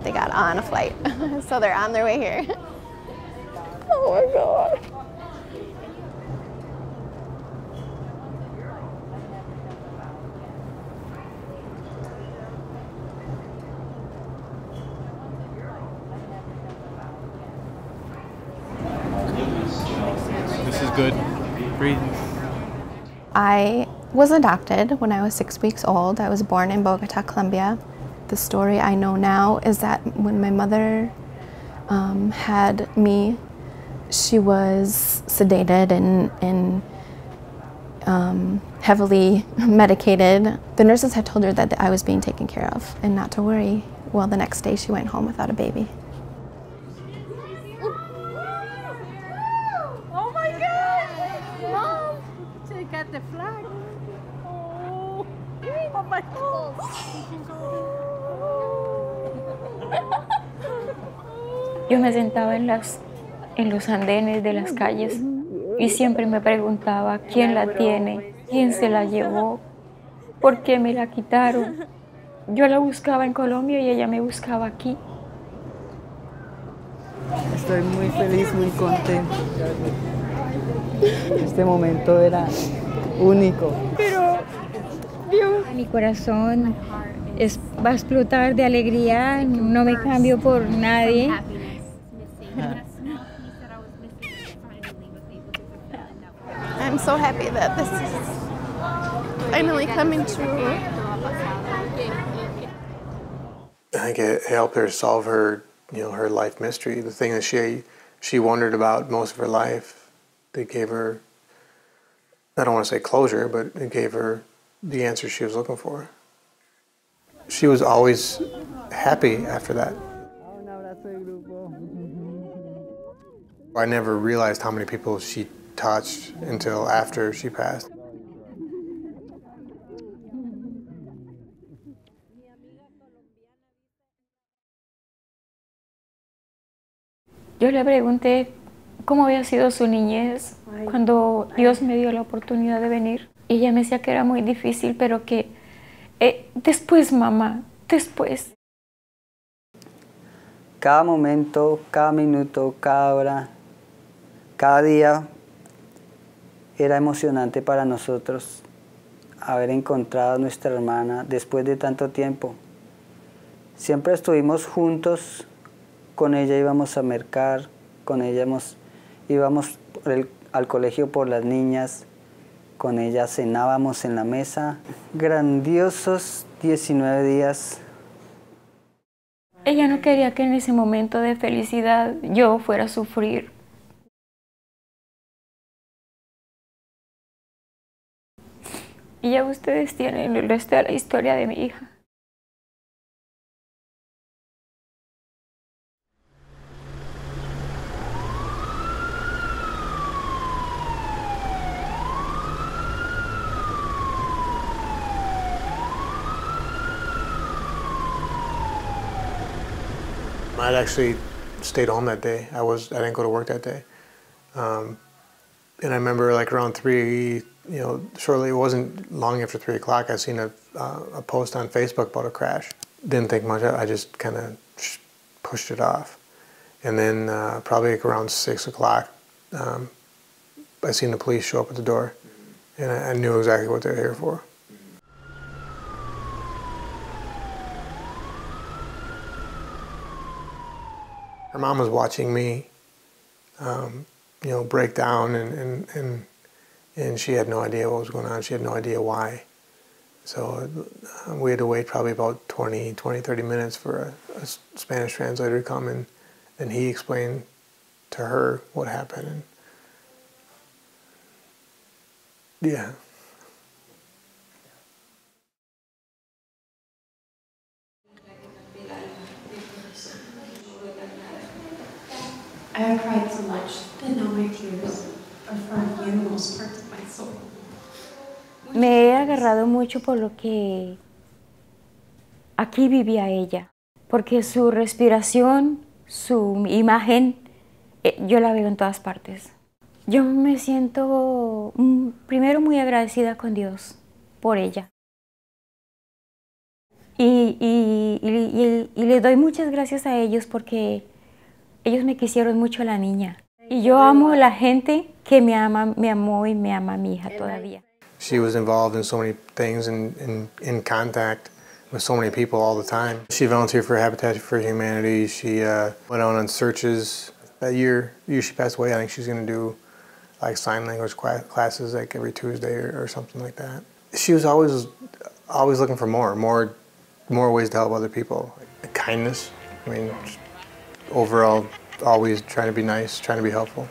they got on a flight. So they're on their way here. Oh my God. This is good. Breathe. I was adopted when I was 6 weeks old. I was born in Bogota, Colombia. The story I know now is that when my mother had me, she was sedated and heavily medicated. The nurses had told her that I was being taken care of and not to worry. Well, the next day she went home without a baby. Oh my God! Mom! She got the flag. Oh, oh my God! Yo me sentaba en los andenes de las calles y siempre me preguntaba quién la tiene, quién se la llevó, por qué me la quitaron. Yo la buscaba en Colombia y ella me buscaba aquí. Estoy muy feliz, muy contenta. Este momento era único. Pero mi corazón va a explotar de alegría, no me cambio por nadie. I'm so happy that this is finally coming true. I think it helped her solve her, her life mystery, the thing that she wondered about most of her life. It gave her, I don't want to say closure, but it gave her the answer she was looking for. She was always happy after that. I never realized how many people she touched until after she passed. Yo le pregunté cómo había sido su niñez cuando Dios me dio la oportunidad de venir. Y ella me decía que era muy difícil, pero que después, mamá, después. Cada momento, cada minuto, cada hora, cada día era emocionante para nosotros haber encontrado a nuestra hermana después de tanto tiempo. Siempre estuvimos juntos, con ella íbamos a mercar, con ella íbamos al colegio por las niñas, con ella cenábamos en la mesa. Grandiosos 19 días. Ella no quería que en ese momento de felicidad yo fuera a sufrir. Y ya ustedes tienen el resto de la historia de mi hija. I'd actually stayed home that day. I didn't go to work that day. And I remember like around 3, shortly, it wasn't long after 3 o'clock, I seen a post on Facebook about a crash. Didn't think much of it, I just kind of pushed it off. And then probably like around 6 o'clock, I seen the police show up at the door. And I knew exactly what they were here for. Her mom was watching me, break down, and she had no idea what was going on. She had no idea why. So we had to wait probably about 20, 30 minutes for a Spanish translator to come in, and he explained to her what happened. And yeah. I have cried so much that now my tears are from the innermost parts of my soul. Me he agarrado mucho por lo que aquí vivía ella, porque su respiración, su imagen, yo la veo en todas partes. Yo me siento primero muy agradecida con Dios por ella. Y le doy muchas gracias a ellos porque ellos me quisieron mucho a la niña. Y yo amo a la gente que me ama, me amó y me ama a mi hija todavía. She was involved in so many things and in contact with so many people all the time. She volunteered for Habitat for Humanity. She went on searches. That year she passed away, I think she's going to do like sign language classes like every Tuesday or something like that. She was always looking for more ways to help other people. Kindness, I mean, overall, always trying to be nice, trying to be helpful.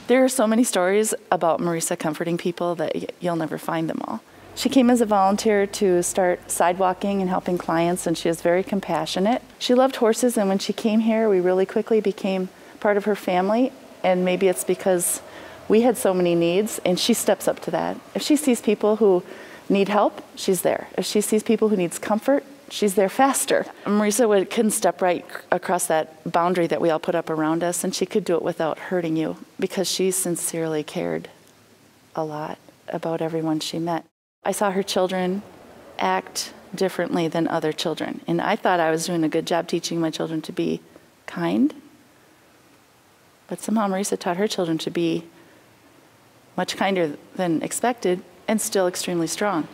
There are so many stories about Marisa comforting people that you'll never find them all. She came as a volunteer to start sidewalking and helping clients, and she is very compassionate. She loved horses, and when she came here, we really quickly became part of her family, and maybe it's because we had so many needs, and she steps up to that. If she sees people who need help, she's there. If she sees people who needs comfort, she's there faster. Marisa couldn't step right across that boundary that we all put up around us, and she could do it without hurting you because she sincerely cared a lot about everyone she met. I saw her children act differently than other children, and I thought I was doing a good job teaching my children to be kind, but somehow Marisa taught her children to be much kinder than expected and still extremely strong.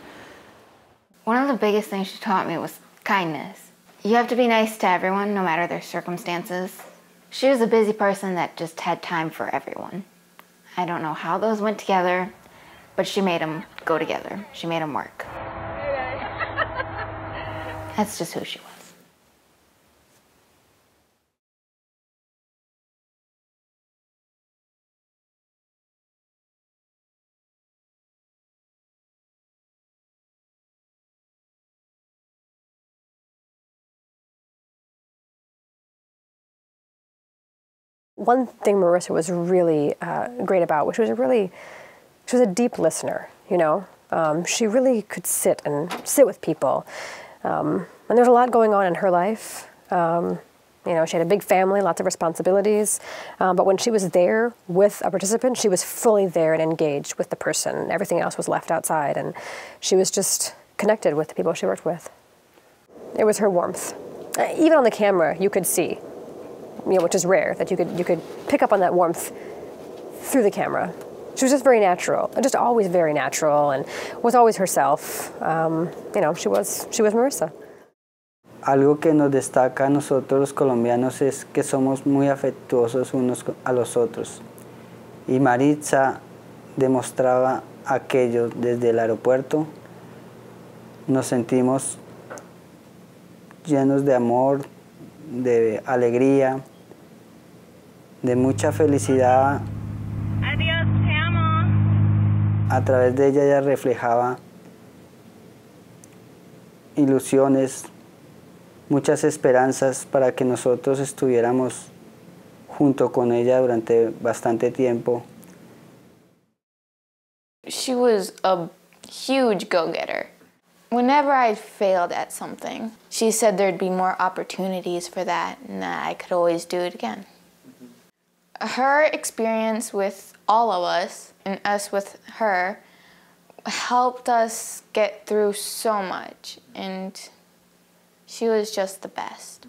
One of the biggest things she taught me was kindness. You have to be nice to everyone, no matter their circumstances. She was a busy person that just had time for everyone. I don't know how those went together, but she made them go together. She made them work. That's just who she was. One thing Marisa was really great about, she was a deep listener, you know. She really could sit with people. And there's a lot going on in her life. You know, she had a big family, lots of responsibilities. But when she was there with a participant, she was fully there and engaged with the person. Everything else was left outside. And she was just connected with the people she worked with. It was her warmth. Even on the camera, you could see, you know, which is rare, that you could pick up on that warmth through the camera. She was just very natural, just always very natural, and was always herself. You know, she was Marisa. Algo que nos destaca a nosotros los colombianos es que somos muy afectuosos unos a los otros. Y Marisa demostraba aquello desde el aeropuerto. Nos sentimos llenos de amor, de alegría, de mucha felicidad. Adiós, te amo. A través de ella reflejaba ilusiones, muchas esperanzas para que nosotros estuviéramos junto con ella durante bastante tiempo. She was a huge go-getter. Whenever I failed at something, she said there'd be more opportunities for that and that I could always do it again. Her experience with all of us, and us with her, helped us get through so much, and she was just the best.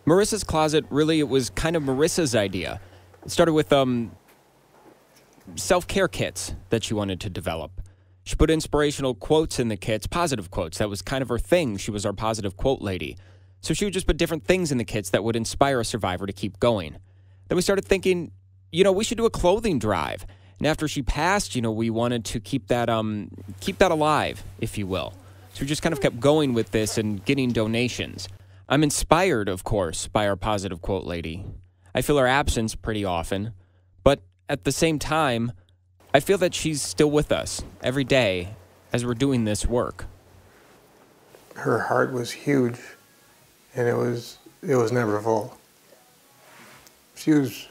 Marisa's Closet, really, it was kind of Marisa's idea. It started with self-care kits that she wanted to develop. She put inspirational quotes in the kits, positive quotes. That was kind of her thing. She was our positive quote lady. So she would just put different things in the kits that would inspire a survivor to keep going. Then we started thinking, you know, we should do a clothing drive. And after she passed, you know, we wanted to keep that alive, if you will. So we just kind of kept going with this and getting donations. I'm inspired, of course, by our positive quote lady. I feel her absence pretty often. But at the same time, I feel that she's still with us every day as we're doing this work. Her heart was huge, and it was never full. She was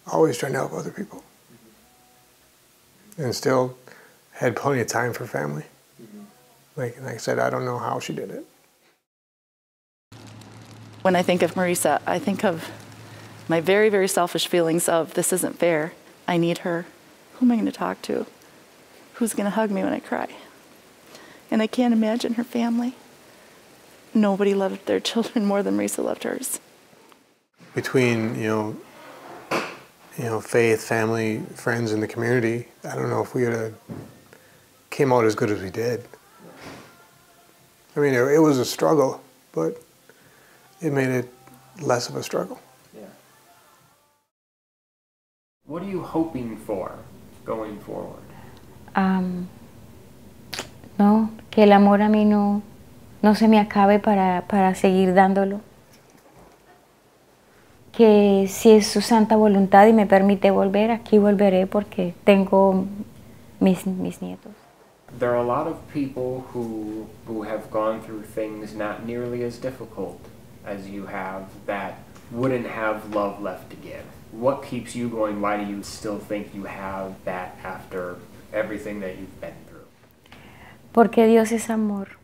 always trying to help other people, and still had plenty of time for family. Like I said, I don't know how she did it. When I think of Marisa, I think of my very, very selfish feelings of this isn't fair. I need her. Who am I going to talk to? Who's going to hug me when I cry? And I can't imagine her family. Nobody loved their children more than Marisa loved hers. Between, faith, family, friends, and the community, I don't know if we had came out as good as we did. I mean, it was a struggle, but it made it less of a struggle. Yeah. What are you hoping for going forward? No, que el amor a mí no se me acabe para seguir dándolo. Que si es su santa voluntad y me permite volver, aquí volveré porque tengo mis nietos. There are a lot of people who have gone through things not nearly as difficult as you have that wouldn't have love left to give. What keeps you going? Why do you still think you have that after everything that you've been through? Porque Dios es amor.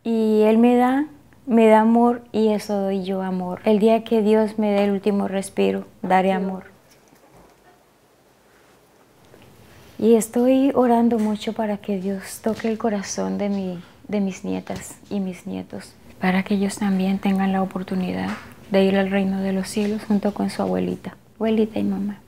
Y Él me da amor y eso doy yo amor. El día que Dios me dé el último respiro, daré amor. Y estoy orando mucho para que Dios toque el corazón de mis nietas y mis nietos, para que ellos también tengan la oportunidad de ir al reino de los cielos junto con su abuelita y mamá.